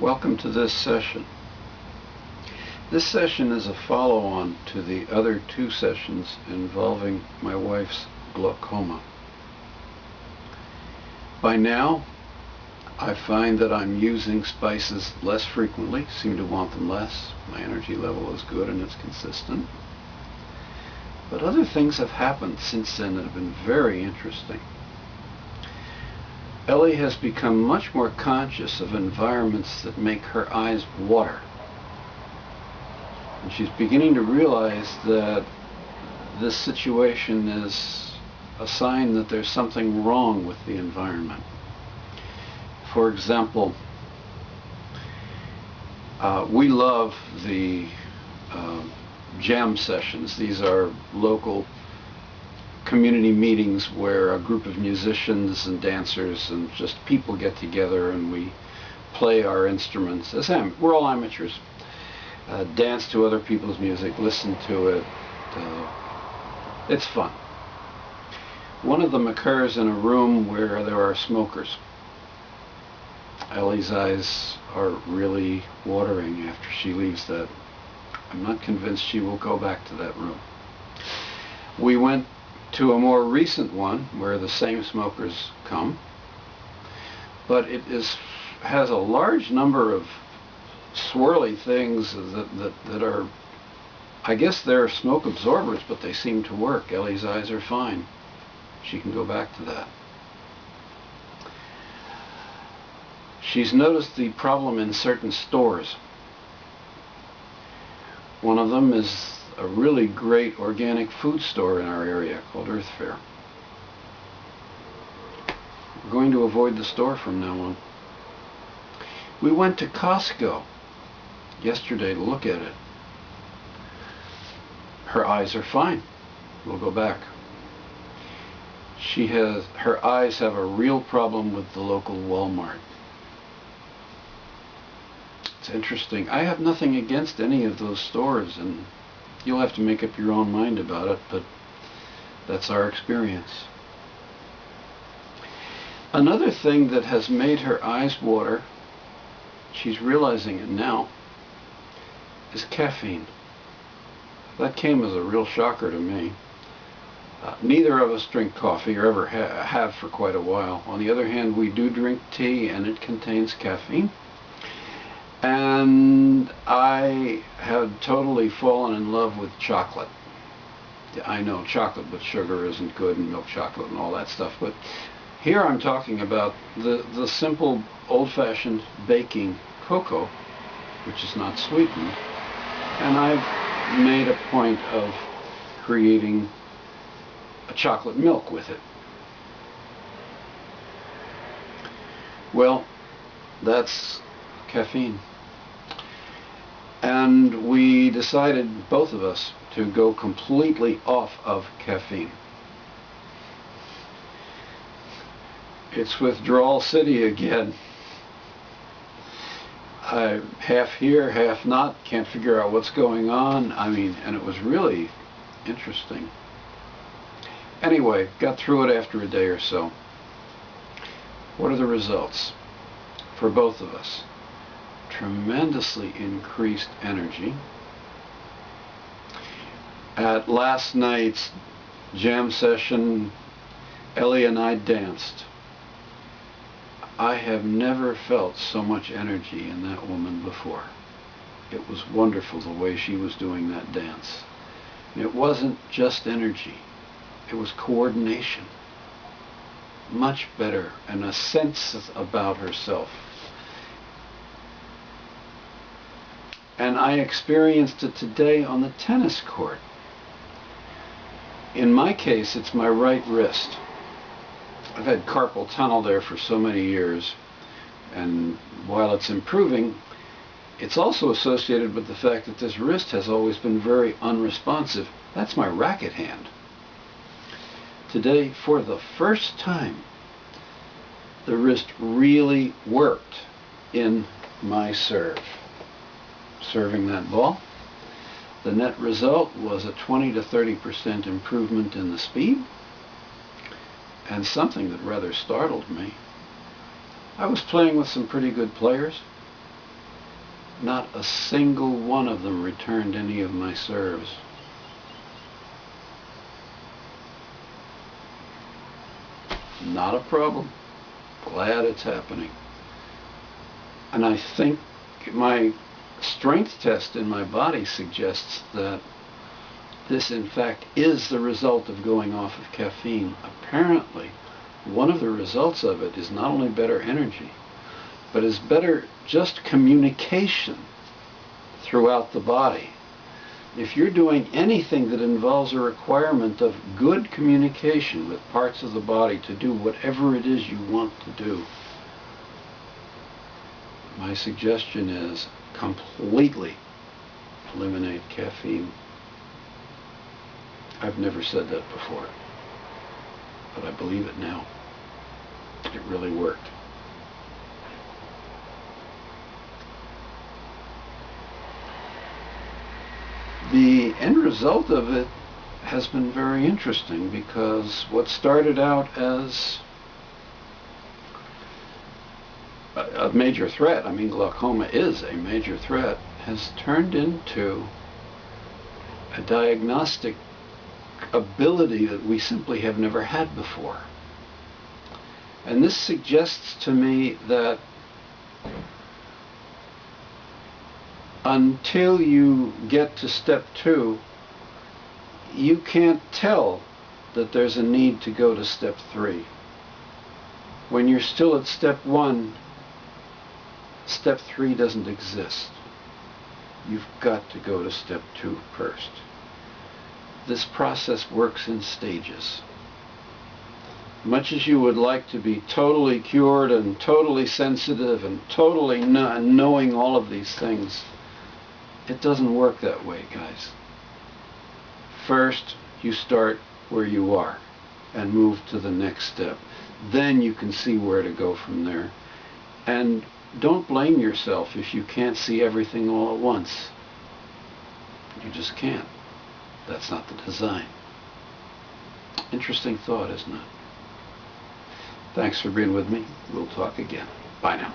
Welcome to this session. This session is a follow-on to the other two sessions involving my wife's glaucoma. By now, I find that I'm using spices less frequently, seem to want them less. My energy level is good and it's consistent. But other things have happened since then that have been very interesting. Elly has become much more conscious of environments that make her eyes water. And she's beginning to realize that this situation is a sign that there's something wrong with the environment. For example, we love the jam sessions. These are local community meetings where a group of musicians and dancers and just people get together and we play our instruments. We're all amateurs. Dance to other people's music, listen to it. It's fun. One of them occurs in a room where there are smokers. Elly's eyes are really watering after she leaves that. I'm not convinced she will go back to that room. We went to a more recent one where the same smokers come, but it has a large number of swirly things that are, I guess they're smoke absorbers, but they seem to work. Elly's eyes are fine. She can go back to that. She's noticed the problem in certain stores. One of them is a really great organic food store in our area called Earth Fare. We're going to avoid the store from now on. We went to Costco yesterday to look at it. Her eyes are fine. We'll go back. Her eyes have a real problem with the local Walmart. It's interesting. I have nothing against any of those stores, and you'll have to make up your own mind about it, but that's our experience. Another thing that has made her eyes water, she's realizing it now, is caffeine. That came as a real shocker to me. Neither of us drink coffee, or ever have for quite a while. On the other hand, we do drink tea, and it contains caffeine. And I had totally fallen in love with chocolate. I know chocolate with sugar isn't good, and milk chocolate and all that stuff, but here I'm talking about the simple old-fashioned baking cocoa, which is not sweetened, and I've made a point of creating a chocolate milk with it. Well, that's caffeine. And we decided, both of us, to go completely off of caffeine. It's withdrawal city again. I'm half here, half not, can't figure out what's going on. And it was really interesting. Anyway, got through it after a day or so. What are the results for both of us? Tremendously increased energy. At last night's jam session, Elly and I danced. I have never felt so much energy in that woman before. It was wonderful the way she was doing that dance. It wasn't just energy, it was coordination. Much better, and a sense about herself. And I experienced it today on the tennis court. In my case, it's my right wrist. I've had carpal tunnel there for so many years, and while it's improving, it's also associated with the fact that this wrist has always been very unresponsive. That's my racket hand. Today, for the first time, the wrist really worked in my serve. Serving that ball. The net result was a 20 to 30% improvement in the speed, and something that rather startled me. I was playing with some pretty good players, Not a single one of them returned any of my serves. Not a problem. Glad it's happening. And I think my strength test in my body suggests that this in fact is the result of going off of caffeine. Apparently, one of the results of it is not only better energy, but is better just communication throughout the body. If you're doing anything that involves a requirement of good communication with parts of the body to do whatever it is you want to do, my suggestion is completely eliminate caffeine. I've never said that before, but I believe it now. It really worked. The end result of it has been very interesting, because what started out as a major threat, I mean, glaucoma is a major threat, has turned into a diagnostic ability that we simply have never had before. And this suggests to me that until you get to step 2, you can't tell that there's a need to go to step 3. When you're still at step 1, step 3 doesn't exist. You've got to go to step 2 first. This process works in stages. Much as you would like to be totally cured and totally sensitive and totally knowing all of these things, it doesn't work that way, guys. First, you start where you are and move to the next step. Then you can see where to go from there. And don't blame yourself if you can't see everything all at once. You just can't. That's not the design. Interesting thought, isn't it? Thanks for being with me. We'll talk again. Bye now.